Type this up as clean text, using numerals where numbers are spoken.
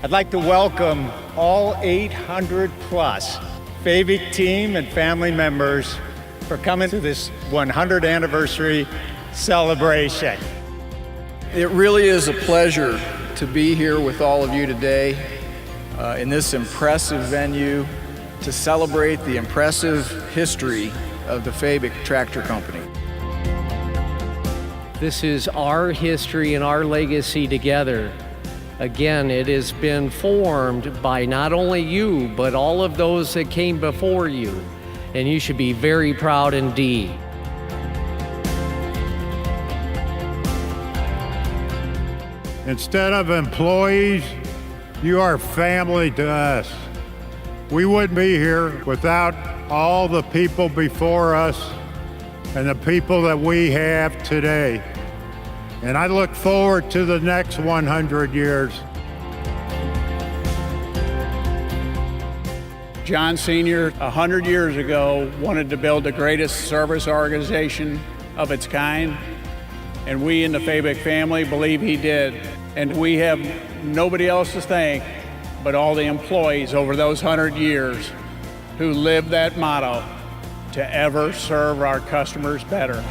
I'd like to welcome all 800 plus Fabick team and family members for coming to this 100th anniversary celebration. It really is a pleasure to be here with all of you today in this impressive venue to celebrate the impressive history of the Fabick Tractor Company. This is our history and our legacy together. Again, it has been formed by not only you, but all of those that came before you, and you should be very proud indeed. Instead of employees, you are family to us. We wouldn't be here without all the people before us and the people that we have today. And I look forward to the next 100 years. John Sr., 100 years ago, wanted to build the greatest service organization of its kind, and we in the Fabick family believe he did. And we have nobody else to thank but all the employees over those 100 years who lived that motto, to ever serve our customers better.